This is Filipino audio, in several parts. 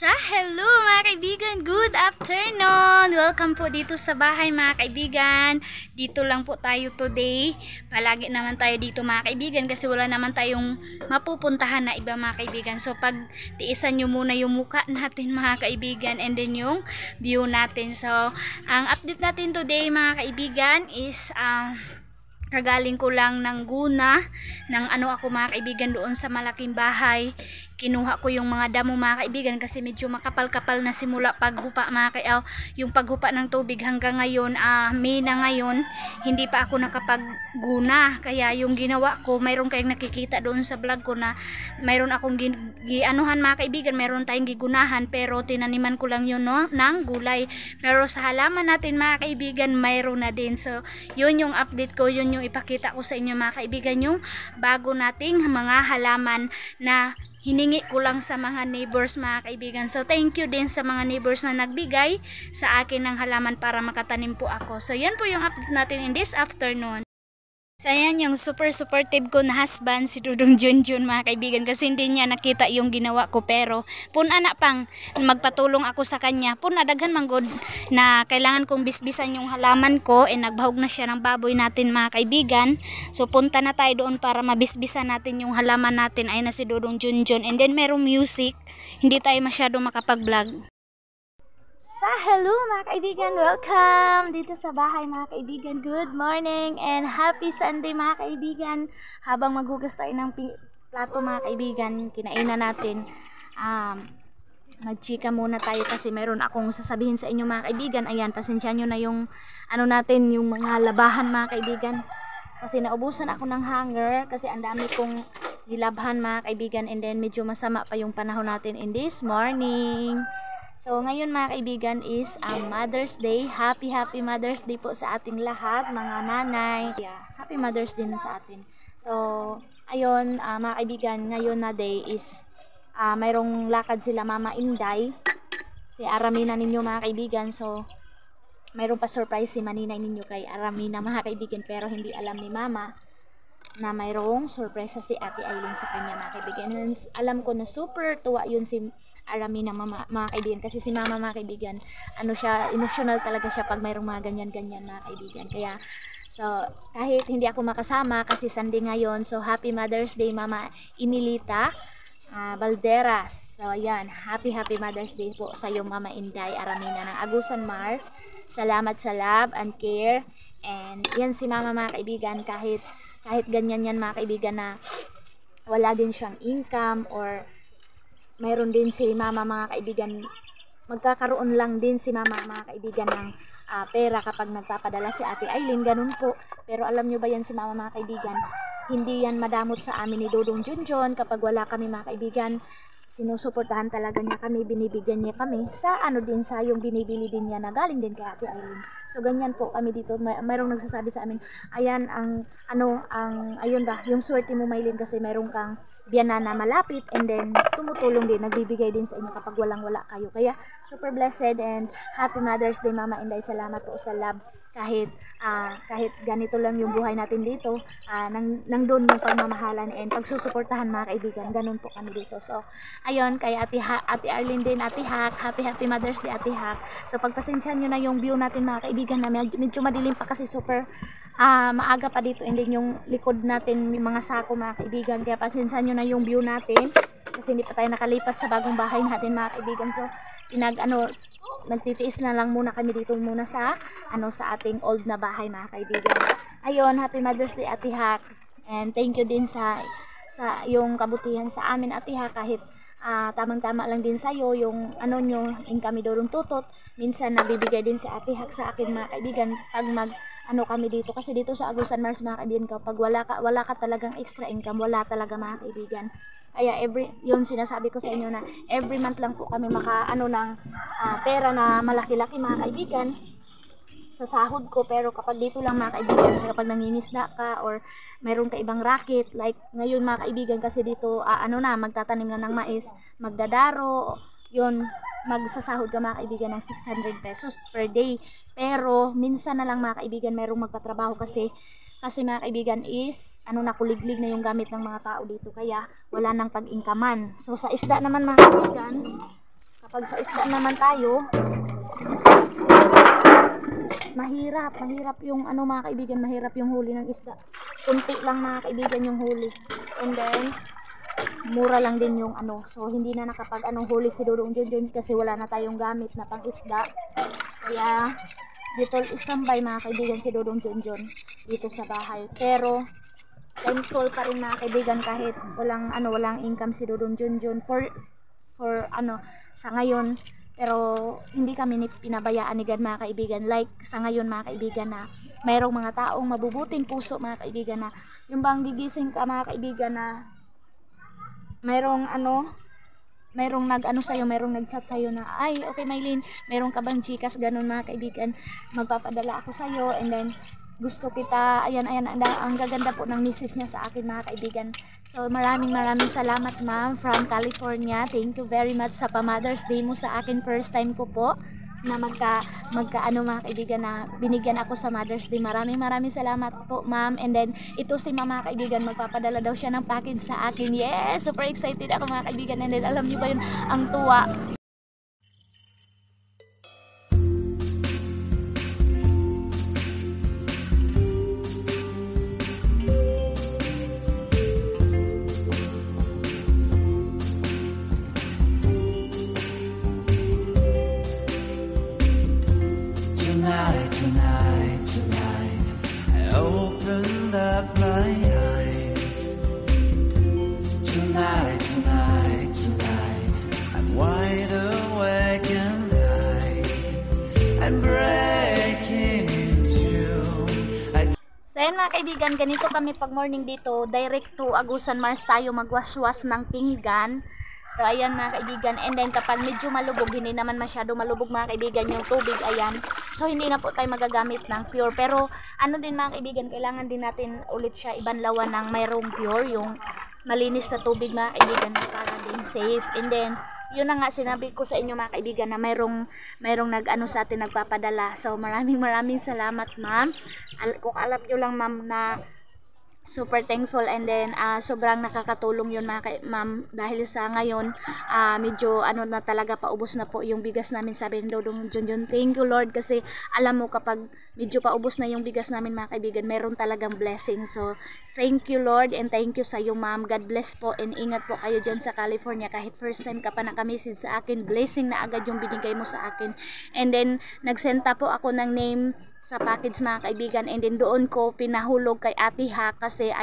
Hello mga kaibigan, good afternoon! Welcome po dito sa bahay mga kaibigan. Dito lang po tayo today. Palagi naman tayo dito mga kaibigan kasi wala naman tayong mapupuntahan na iba mga kaibigan. So pag tiisan nyo muna yung mukha natin mga kaibigan and then yung view natin. So ang update natin today mga kaibigan is kagaling ko lang ng guna ng ako mga kaibigan doon sa malaking bahay. Kinuha ko yung mga damo mga kaibigan kasi medyo makapal-kapal na simula paghupa yung paghupa ng tubig hanggang ngayon, May na ngayon, hindi pa ako nakapagguna. Kaya yung ginawa ko, mayroon kayong nakikita doon sa vlog ko na mayroon akong gianuhan mga kaibigan, mayroon tayong gigunahan pero tinaniman ko lang yun ng gulay. Pero sa halaman natin mga kaibigan, mayroon na din. So yun yung update ko, yun yung ipakita ko sa inyo mga kaibigan, yung bago nating mga halaman na hiningi ko lang sa mga neighbors mga kaibigan. So thank you din sa mga neighbors na nagbigay sa akin ng halaman para makatanim po ako. So yan po yung update natin in this afternoon. So ayan yung super supportive ko na husband, si Dudong Junjun mga kaibigan, kasi hindi niya nakita yung ginawa ko pero anak pang magpatulong ako sa kanya. Daghan manggod na kailangan kong bisbisan yung halaman ko nagbahog na siya ng baboy natin mga kaibigan. So punta na tayo doon para mabisbisan natin yung halaman natin. Ay na si Dudong Junjun and then merong music, hindi tayo masyado makapag-vlog. Hello mga kaibigan, welcome dito sa bahay mga kaibigan. Good morning and happy Sunday mga kaibigan. Habang maghugas tayo ng plato mga kaibigan, kinainan natin, magchika muna tayo kasi meron akong sasabihin sa inyo mga kaibigan. Ayan, pasensya nyo na yung natin, yung mga labahan mga kaibigan, kasi naubusan ako ng hanger kasi ang dami kong nilabhan mga kaibigan, and then medyo masama pa yung panahon natin in this morning. So ngayon mga kaibigan is Mother's Day. Happy Mother's Day po sa ating lahat mga nanay. Yeah, happy Mother's Day sa atin. So ayun mga kaibigan, ngayon na day is mayroong lakad sila Mama Inday. Si Aramina ninyo mga kaibigan. So mayroong pa surprise si Maninay ninyo kay Aramina mga kaibigan, pero hindi alam ni Mama na mayroong surprise si Ate Aileen sa kanya mga kaibigan. Alam ko na super tuwa yun si Aramina mga kaibigan, kasi si Mama mga kaibigan, siya, emotional talaga siya pag mayroong mga ganyan-ganyan mga kaibigan. Kaya so kahit hindi ako makasama kasi Sunday ngayon, so happy Mother's Day Mama Emilita Balderas. So ayan, happy Mother's Day po sa iyo Mama Inday Aramina ng Agusan Mars. Salamat sa love and care. And yan si Mama mga kaibigan, kahit ganyan yan mga kaibigan na wala din siyang income or mayroon din si Mama mga kaibigan, magkakaroon lang din si Mama mga kaibigan ng pera kapag nagpapadala si Ate Aileen, ganun po. Pero alam nyo ba yan si Mama mga kaibigan, hindi yan madamot sa amin ni Dudong Junjun. Kapag wala kami mga kaibigan, sinusuportahan talaga niya kami, binibigyan niya kami sa din sa yung binibili din niya na galing din kay Ate Aileen. So ganyan po kami dito. Mayroong nagsasabi sa amin, ayan ayun ba, yung swerte mo Maylin kasi mayroong kang biyanan na malapit, and then tumutulong din, nagbibigay din sa inyo kapag wala kayo. Kaya super blessed and happy Mother's Day Mama Inday. Salamat po sa love. Kahit ganito lang yung buhay natin dito, nandun yung pagmamahalan and pagsusuportahan mga kaibigan, ganun po kami dito. So ayun, kay Ate Arlene din, Ate Hak, happy Mother's Day Ate Hak. So pagpasensyahan nyo na yung view natin mga kaibigan, na medyo madilim pa kasi super maaga pa dito, and then yung likod natin may mga sako mga kaibigan, kaya pasensyahan nyo na yung view natin kasi hindi pa tayo nakalipat sa bagong bahay natin mga kaibigan. So nagtitiis na lang muna kami dito muna sa ating old na bahay mga kaibigan. Ayun, happy Mother's Day Ate Hak, and thank you din sa yung kabutihan sa amin Ate Hak, kahit tamang-tama lang din sa'yo yung nyo, kami dorong tutot. Minsan nabibigay din si Ate Hak sa akin mga kaibigan pag kami dito, kasi dito sa Agusan Mars mga kaibigan, kapag wala ka talagang extra income, wala talaga mga kaibigan. Kaya yun sinasabi ko sa inyo na every month lang po kami ng pera na malaki-laki mga kaibigan sa sahod ko. Pero kapag dito lang mga kaibigan, kapag nangingisda ka or mayroon ka ibang racket, like ngayon mga kaibigan, kasi dito magtatanim na ng mais, magdadaro, yun, magsasahod ka mga kaibigan ng 600 pesos per day. Pero minsan na lang mga kaibigan mayroong magpatrabaho kasi mga kaibigan is nakuliglig na yung gamit ng mga tao dito, kaya wala nang pag-ingkaman. So sa isda naman mga kaibigan, kapag sa isda naman tayo, mahirap yung ano mga kaibigan, mahirap yung huli ng isda. Kunti lang mga kaibigan yung huli. And then, mura lang din yung ano. So, hindi na nakapag anong huli si Dudong Junjun kasi wala na tayong gamit na pang isda. Kaya, dito istambay mga kaibigan si Dudong Junjun dito sa bahay. Pero, thankful pa rin mga kaibigan kahit walang income si Dudong Junjun for sa ngayon. Pero hindi kami pinabayaan ni God mga kaibigan. Like sa ngayon mga kaibigan na mayroong mga taong mabubuting puso mga kaibigan na yung bang gigising ka mga kaibigan na mayroong nag-chat sa'yo na ay okay Maylin, mayroong ka bang Gcash, ganun mga kaibigan, magpapadala ako sa'yo, and then gusto kita, ayan, ang gaganda po ng message niya sa akin mga kaibigan. So maraming salamat ma'am from California. Thank you very much sa pa-Mother's Day mo sa akin. First time ko po na magka mga kaibigan na binigyan ako sa Mother's Day. Maraming salamat po ma'am. And then ito si mama kaibigan, magpapadala daw siya ng package sa akin. Yes, super excited ako mga kaibigan. And then alam niyo ba yun, ang tuwa. Tonight, I opened up my eyes. Tonight, I'm wide awake and I'm breaking into. So yan mga kaibigan, ganito kami pag morning dito, direct to Agusan Mars tayo magwaswas ng pinggan. So ayan mga kaibigan, and then kapag medyo malubog, hindi naman masyado malubog mga kaibigan yung tubig, ayan. So hindi na po tayo magagamit ng pure, pero ano din mga kaibigan, kailangan din natin ulit siya ibanlawan ng mayroong pure, yung malinis na tubig mga kaibigan, para din safe. And then yun na nga sinabi ko sa inyo mga kaibigan na mayroong sa atin nagpapadala. So maraming salamat ma'am. Kung alam nyo lang ma'am na super thankful, and then sobrang nakakatulong yun ma'am, dahil sa ngayon medyo na talaga, paubos na po yung bigas namin. Sabi ng Dudong Junjun, thank you Lord, kasi alam mo kapag medyo paubos na yung bigas namin mga kaibigan, meron talagang blessing. So thank you Lord, and thank you sa iyo ma'am. God bless po, and ingat po kayo dyan sa California. Kahit first time ka pa nakamessage sa akin, blessing na agad yung binigay mo sa akin. And then nagsenta po ako ng name sa package mga kaibigan, and then doon ko pinahulog kay Ate Ha, kasi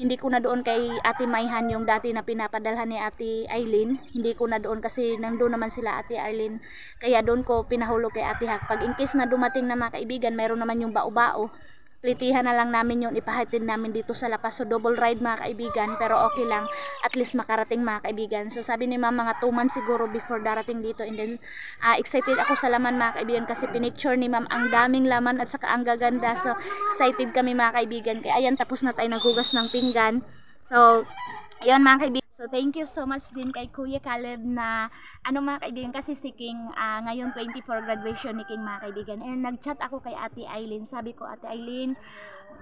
hindi ko na doon kay Ate Mayhan yung dati na pinapadalhan ni Ate Eileen, hindi ko na doon kasi nandoon naman sila Ate Arlene, kaya doon ko pinahulog kay Ate Ha. Pag in case na dumating na mga kaibigan, mayroon naman yung bao-bao, plitihan na lang namin yung ipahatid namin dito sa La Paz. So double ride mga kaibigan, pero okay lang, at least makarating mga kaibigan. So sabi ni ma'am, mga 2 months siguro before darating dito. And then excited ako sa laman mga kaibigan, kasi pinicture ni ma'am ang daming laman at saka ang gaganda. So excited kami mga kaibigan. Kaya ayan, tapos na tayo naghugas ng pinggan. So ayun mga kaibigan. So thank you so much din kay Kuya Caleb na mga kaibigan, kasi si King ngayon 24 graduation ni King mga kaibigan. And nagchat ako kay Ate Eileen. Sabi ko, Ate Eileen,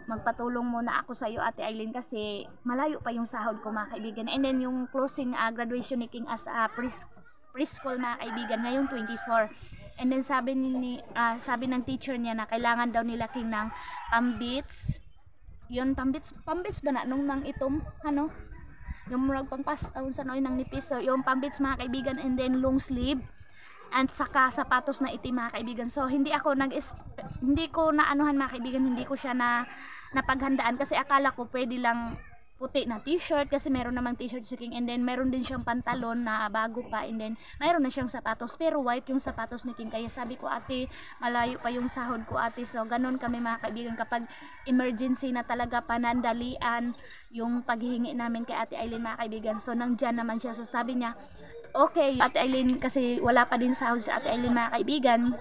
magpatulong muna ako sa iyo Ate Eileen, kasi malayo pa yung sahod ko mga kaibigan. And then yung closing graduation ni King as a preschool mga kaibigan, ngayon 24. And then sabi ng teacher niya na kailangan daw nila King ng pambits. Yun, pambits ba na nung nang itom yung murag pang taon sa noy ng nipis. So yung pambits mga kaibigan, and then long sleeve, and saka sapatos na itim mga kaibigan. So hindi ko na mga kaibigan, hindi ko siya napaghandaan, kasi akala ko pwede lang puti na t-shirt, kasi meron namang t-shirt si King, and then meron din siyang pantalon na bago pa, and then meron na siyang sapatos, pero white yung sapatos ni King. Kaya sabi ko, ate, malayo pa yung sahod ko ate. So ganun kami mga kaibigan, kapag emergency na talaga, panandalian yung paghihingi namin kay Ate Eileen mga kaibigan. So nandyan naman siya. So sabi niya, okay Ate Eileen, kasi wala pa din sahod sa Ate Eileen mga kaibigan.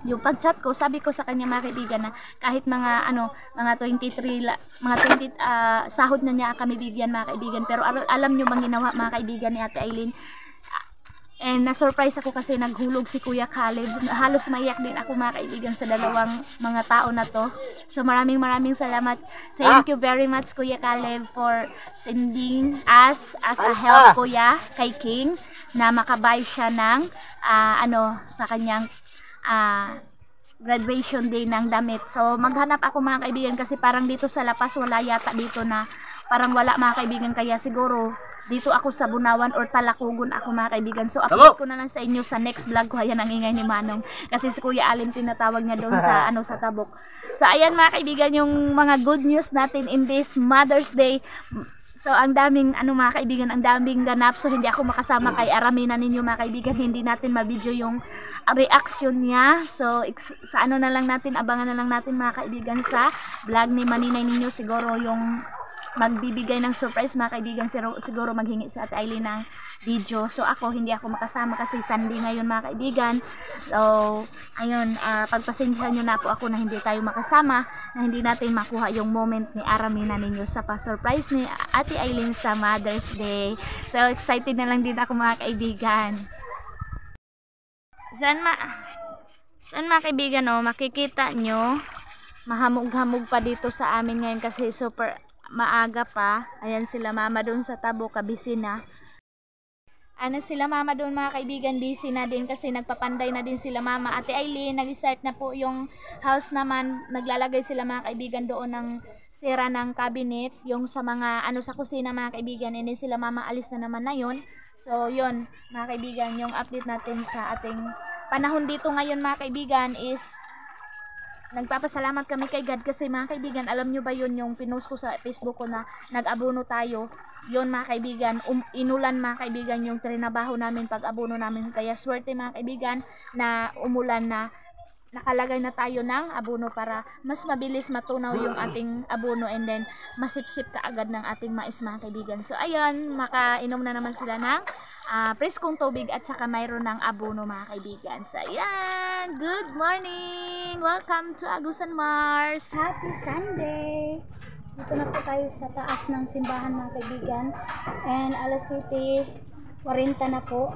Yung pag-chat ko, sabi ko sa kanya mga kaibigan na kahit mga 23 sahod na niya kami bigyan mga kaibigan, pero alam nyo bang ginawa mga kaibigan ni Ate Eileen? And na-surprise ako kasi naghulog si Kuya Caleb. Halos maiyak din ako mga kaibigan sa dalawang mga tao na to. So maraming salamat. Thank you very much Kuya Caleb for sending us as a help Kuya kay King. na makabay siya ng sa kanyang graduation day ng damit. So maghanap ako mga kaibigan kasi parang dito sa Lapas wala yata dito na parang wala mga kaibigan, kaya siguro dito ako sa Bunawan or Talakugon ako mga kaibigan. So upload ko na lang sa inyo sa next vlog ko. Ayan ang ingay ni Manong kasi si Kuya Alin tinatawag niya doon sa sa Tabok. So ayan mga kaibigan yung mga good news natin in this Mother's Day. So ang daming mga kaibigan, ang daming ganap. So hindi ako makasama kay Aramina ninyo mga kaibigan. Hindi natin ma-video yung reaction niya. So sa na lang natin, abangan na lang natin mga kaibigan sa vlog ni Maninay ninyo. Siguro yung magbibigay ng surprise mga kaibigan, siguro maghingi sa Ate Aileen ng video. So ako hindi ako makasama kasi Sunday ngayon mga kaibigan. So ayun, pagpasensya nyo na po ako na hindi tayo makasama, na hindi natin makuha yung moment ni Aramina ninyo sa pa-surprise ni Ate Aileen sa Mother's Day. So excited na lang din ako mga kaibigan. Saan mga kaibigan, makikita nyo mahamog-hamog pa dito sa amin ngayon kasi super maaga pa. Ayan sila mama doon sa Tabok, kabisi na. Sila mama doon mga kaibigan, busy na din kasi nagpapanday na din sila mama. Ate Aileen, nag-start na po yung house naman. Naglalagay sila mga kaibigan doon ng sira ng cabinet, yung sa mga sa kusina mga kaibigan. And then sila mama alis na naman na yun. So yun mga kaibigan, yung update natin sa ating panahon dito ngayon mga kaibigan is nagpapasalamat kami kay God kasi mga kaibigan, alam nyo ba yun yung pinost ko sa Facebook ko na nag-abono tayo, yun mga kaibigan, inulan mga kaibigan yung trinabaho namin pag abono namin, kaya swerte mga kaibigan na umulan na nakalagay na tayo ng abono para mas mabilis matunaw yung ating abono and then masipsip kaagad ng ating mais mga kaibigan. So ayun, makainom na naman sila ng preskong tubig at saka mayroon ng abono mga kaibigan. So ayan, good morning! Welcome to Agusan Mars! Happy Sunday! Dito na po tayo sa taas ng simbahan mga kaibigan and alas 7:40 na po.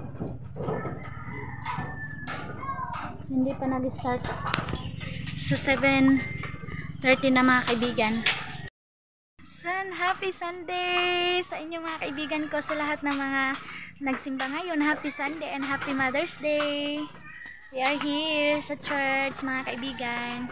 Hindi pa nag-start. So 7:30 na mga kaibigan. Happy Sunday sa inyo mga kaibigan ko, sa lahat ng mga nagsimba ngayon. Happy Sunday and Happy Mother's Day. We are here sa church mga kaibigan.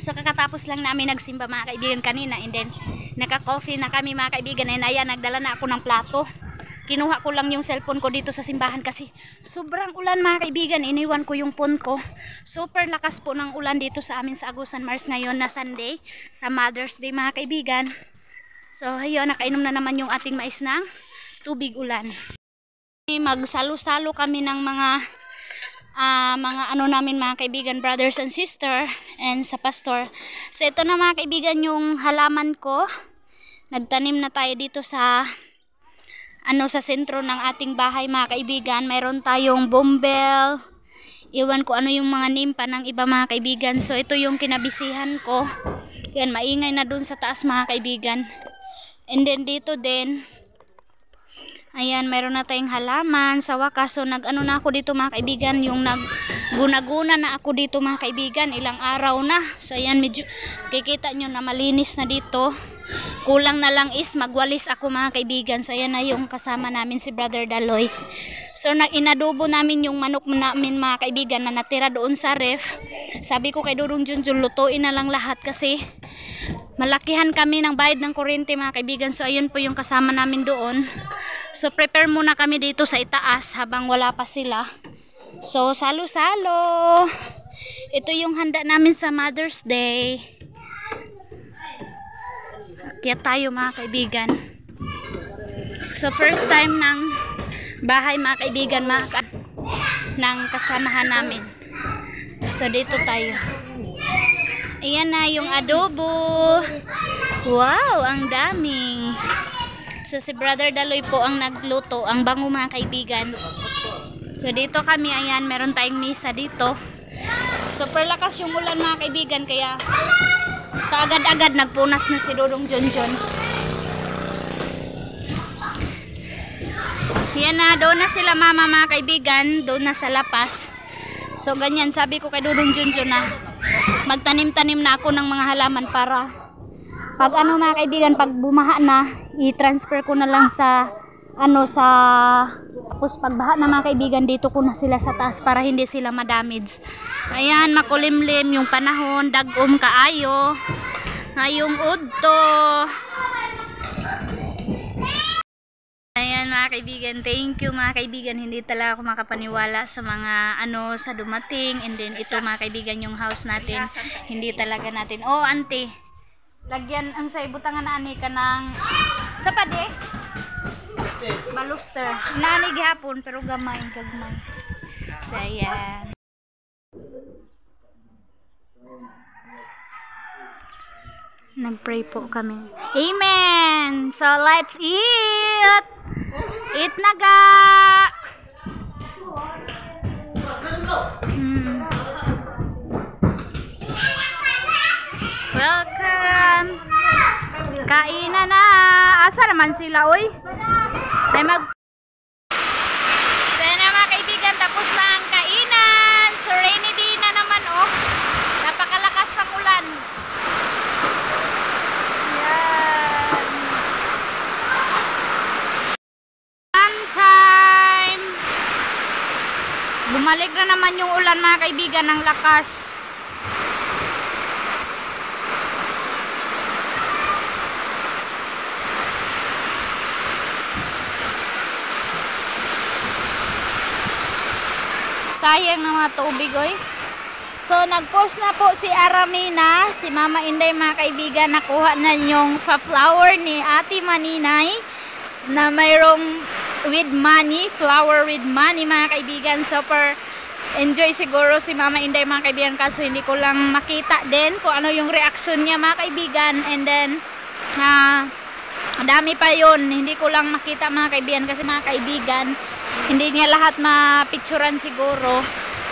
So kakatapos lang namin nagsimba mga kaibigan kanina and then naka-coffee na kami mga kaibigan and ayan, nagdala na ako ng plato. Kinuha ko lang yung cellphone ko dito sa simbahan kasi sobrang ulan mga kaibigan. Iniwan ko yung phone ko. Super lakas po ng ulan dito sa amin sa Agusan Mars ngayon na Sunday, sa Mother's Day mga kaibigan. So ayun, nakainom na naman yung ating mais ng tubig ulan. Magsalo-salo kami ng mga namin mga kaibigan, brothers and sister and sa pastor. So ito na mga kaibigan yung halaman ko. Nagtanim na tayo dito sa sa sentro ng ating bahay mga kaibigan. Mayroon tayong bombel. Iwan ko ano yung mga name pa ng iba mga kaibigan. So ito yung kinabisihan ko. Yan, maingay na dun sa taas mga kaibigan. And then dito din, ayan, mayroon na tayong halaman sa wakas. So na ako dito mga kaibigan, yung nagguna-guna na ako dito mga kaibigan, ilang araw na. So ayan, medyo kikita nyo na malinis na dito. Kulang na lang is magwalis ako mga kaibigan. So ayan na yung kasama namin si Brother Daloy. So inadobo namin yung manok namin mga kaibigan na natira doon sa ref. Sabi ko kay Dudong Junjun, lutuin na lang lahat kasi malakihan kami ng bayad ng kuryente mga kaibigan. So ayun po yung kasama namin doon. So prepare muna kami dito sa itaas habang wala pa sila. So salo-salo. Ito yung handa namin sa Mother's Day. Kaya tayo mga kaibigan. So first time ng bahay mga kaibigan, ng kasamahan namin. So dito tayo. Ayan na yung adobo. Wow, ang dami. So si Brother Daloy po ang nagluto. Ang bango mga kaibigan. So dito kami, ayan, meron tayong misa dito. Super lakas yung ulan mga kaibigan, kaya kaagad-agad nagpunas na si Dodong Junjun. Yan na, doon na sila mama mga kaibigan, doon na sa lapas. So ganyan, sabi ko kay Dodong Junjun na magtanim-tanim na ako ng mga halaman para pag ano mga kaibigan, pag bumaha na, i-transfer ko na lang sa tapos pag baha na mga kaibigan, dito ko na sila sa taas para hindi sila madamage. Ayan, makulimlim yung panahon, dagom kaayo, ngayong udto. Ayan mga kaibigan, thank you mga kaibigan. Hindi talaga ako makapaniwala sa mga sa dumating. And then ito mga kaibigan yung house natin. Hindi talaga natin. Oh auntie, lagyan ang sa ibutangan na ani ka ng sapade. Baluster. Nani gihapon pero gamay. So ayan. Nagpray po kami. Amen! So let's eat! Eat na ga! Welcome! Kainan na! Asa naman sila, oy? Ay So yan na mga kaibigan, tapos na ang kainan. So rainy day na naman, oh. Napakalakas ng ulan. Yan. One time. Bumalik na naman yung ulan mga kaibigan, ng lakas. Sayang ng mga tubig, oy. So nag-post na po si Aramina, si Mama Inday mga kaibigan, nakuha na yung flower ni Ate Maninay na mayroong with money, flower with money mga kaibigan. Super enjoy siguro si Mama Inday mga kaibigan, kaso hindi ko lang makita din kung ano yung reaction niya mga kaibigan. And then dami pa yun, hindi ko lang makita mga kaibigan kasi mga kaibigan, hindi niya lahat mapicturan siguro,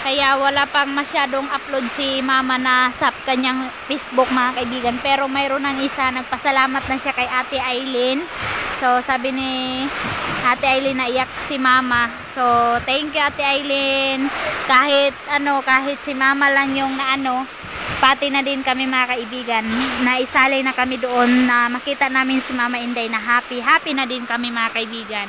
kaya wala pang masyadong upload si mama na sa kanyang Facebook mga kaibigan. Pero mayroon ng isa, nagpasalamat na siya kay Ate Aileen. So sabi ni Ate Aileen na iyak si mama. So thank you Ate Aileen, kahit si mama lang yung pati na din kami mga kaibigan, naisali na kami doon na makita namin si Mama Inday na happy na din kami mga kaibigan.